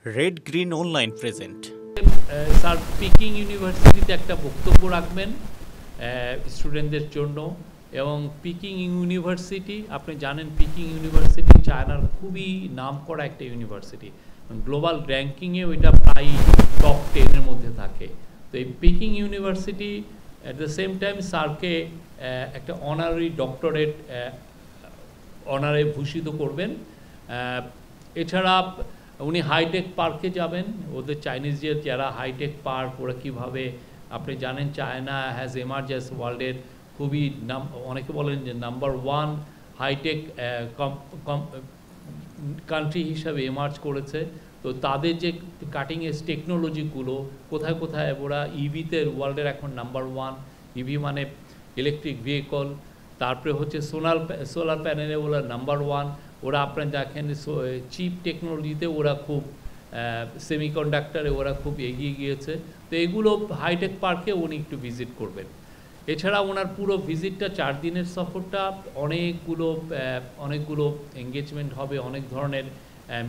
Red green online present. Sir Peking ইউনিভার্সিটিতে একটা বক্তব্য রাখবেন স্টুডেন্টদের জন্য। এবং পিকিং ইউনিভার্সিটি, আপনি জানেন পিকিং ইউনিভার্সিটি চায়নার খুবই নামকরা একটা ইউনিভার্সিটি, গ্লোবাল র্যাঙ্কিংয়ে ওইটা প্রায় টপ 10-এর মধ্যে থাকে। তো এই Peking university at the same time স্যারকে একটা অনারারি ডক্টরেট অনারে ভূষিত করবেন। এছাড়া উনি হাইটেক পার্কে যাবেন, ওদের চাইনিজদের যারা হাইটেক পার্ক ওরা কীভাবে, আপনি জানেন চায়না হ্যাজ এমার্জ অ্যাজ ওয়ার্ল্ডের খুবই অনেকে বলেন যে নাম্বার 1 হাইটেক কান্ট্রি হিসাবে এমার্জ করেছে। তো তাদের যে কাটিং এজ টেকনোলজিগুলো কোথায় কোথায় ওরা ইভিতে ওয়ার্ল্ডের এখন নাম্বার 1, ইভি মানে ইলেকট্রিক ভেহিকল। তারপরে হচ্ছে সোলার প্যানেলে ওরা নাম্বার 1। ওরা আপনারা দেখেন চিপ টেকনোলজিতে ওরা খুব সেমিকন্ডাক্টরে ওরা খুব এগিয়ে গিয়েছে। তো এগুলো হাইটেক পার্কে উনি একটু ভিজিট করবেন। এছাড়া ওনার পুরো ভিজিটটা 4 দিনের সফরটা অনেকগুলো এঙ্গেজমেন্ট হবে, অনেক ধরনের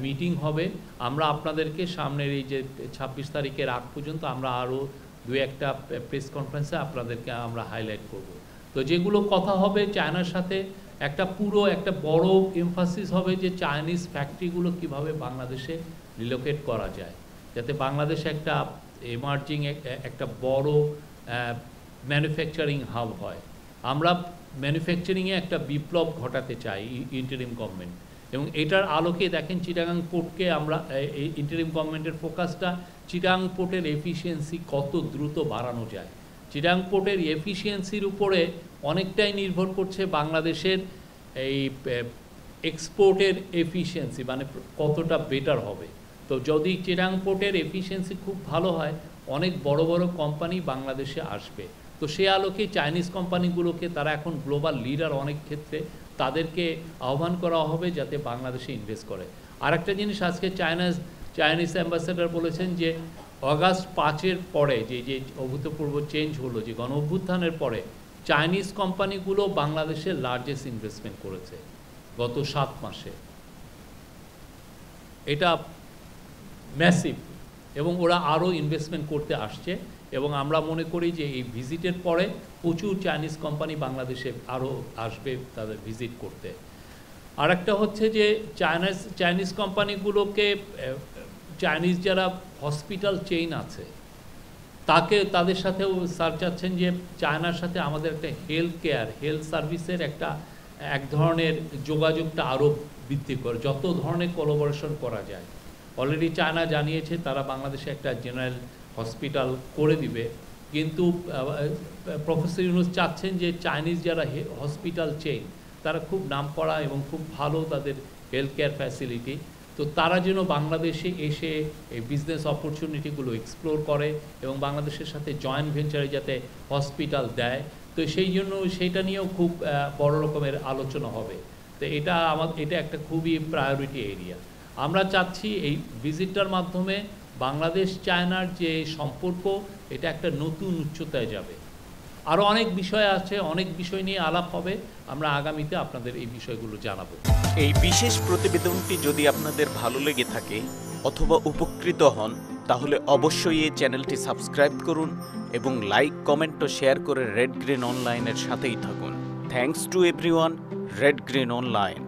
মিটিং হবে। আমরা আপনাদেরকে সামনের এই যে 26 তারিখের আগ পর্যন্ত আমরা আরও 2-1টা প্রেস কনফারেন্সে আপনাদেরকে আমরা হাইলাইট করব। তো যেগুলো কথা হবে চায়নার সাথে একটা বড় এমফাসিস হবে যে চাইনিজ ফ্যাক্টরিগুলো কিভাবে বাংলাদেশে রিলোকেট করা যায়, যাতে বাংলাদেশে একটা এমার্জিং একটা বড় ম্যানুফ্যাকচারিং হাব হয়। আমরা ম্যানুফ্যাকচারিংয়ে একটা বিপ্লব ঘটাতে চাই ইন্টারিম গভর্নমেন্ট, এবং এটার আলোকে দেখেন চিটাগাং পোর্টকে আমরা ইন্টারিম গভর্নমেন্টের ফোকাসটা চিটাগাং পোর্টের এফিসিয়েন্সি কত দ্রুত বাড়ানো যায়। চিটাগাং পোর্টের এফিসিয়েন্সির উপরে অনেকটাই নির্ভর করছে বাংলাদেশের এই এক্সপোর্টের এফিসিয়েন্সি, মানে কতটা বেটার হবে। তো যদি চিটাগাং পোর্টের এফিসিয়েন্সি খুব ভালো হয়, অনেক বড় বড় কোম্পানি বাংলাদেশে আসবে। তো সে আলোকে চাইনিজ কোম্পানিগুলোকে, তারা এখন গ্লোবাল লিডার অনেক ক্ষেত্রে, তাদেরকে আহ্বান করা হবে যাতে বাংলাদেশে ইনভেস্ট করে। আর একটা জিনিস আজকে চাইনিজ অ্যাম্বাসেডর বলেছেন যে অগাস্ট 5-এর পরে যে অভূতপূর্ব চেঞ্জ হলো, যে গণ অভ্যুত্থানের পরে চাইনিজ কোম্পানিগুলো বাংলাদেশের লার্জেস্ট ইনভেস্টমেন্ট করেছে গত 7 মাসে। এটা ম্যাসিভ, এবং ওরা আরও ইনভেস্টমেন্ট করতে আসছে। এবং আমরা মনে করি যে এই ভিজিটের পরে প্রচুর চাইনিজ কোম্পানি বাংলাদেশে আরও আসবে তাদের ভিজিট করতে। আর একটা হচ্ছে যে চাইনিজ কোম্পানিগুলোকে, চাইনিজ যারা হসপিটাল চেইন আছে তাদের সাথেও স্যার চাচ্ছেন যে চায়নার সাথে আমাদের একটা হেলথ সার্ভিসের এক ধরনের যোগাযোগটা আরও বৃদ্ধি করে, যত ধরনের কোলাবোরেশন করা যায়। অলরেডি চায়না জানিয়েছে তারা বাংলাদেশে একটা জেনারেল হসপিটাল করে দিবে, কিন্তু প্রফেসর ইউনূস চাচ্ছেন যে চাইনিজ যারা হসপিটাল চেইন তারা খুব নামকরা এবং খুব ভালো তাদের হেলথ কেয়ার ফ্যাসিলিটি, তো তারা যেন বাংলাদেশে এসে এই বিজনেস অপরচুনিটিগুলো এক্সপ্লোর করে এবং বাংলাদেশের সাথে জয়েন্ট ভেঞ্চারে যাতে হসপিটাল দেয়। তো সেই জন্য সেইটা নিয়েও খুব বড় রকমের আলোচনা হবে। তো এটা একটা খুবই প্রায়োরিটি এরিয়া। আমরা চাচ্ছি এই ভিজিটটার মাধ্যমে বাংলাদেশ চায়নার যে সম্পর্ক, এটা একটা নতুন উচ্চতায় যাবে। আরও অনেক বিষয় আছে, অনেক বিষয় নিয়ে আলাপ হবে। আমরা আগামীতে আপনাদের এই বিষয়গুলো জানাবো। এই বিশেষ প্রতিবেদনটি যদি আপনাদের ভালো লেগে থাকে অথবা উপকৃত হন, তাহলে অবশ্যই এই চ্যানেলটি সাবস্ক্রাইব করুন এবং লাইক, কমেন্ট ও শেয়ার করে রেড গ্রিন অনলাইনের সাথেই থাকুন। Thanks to everyone. Red green online.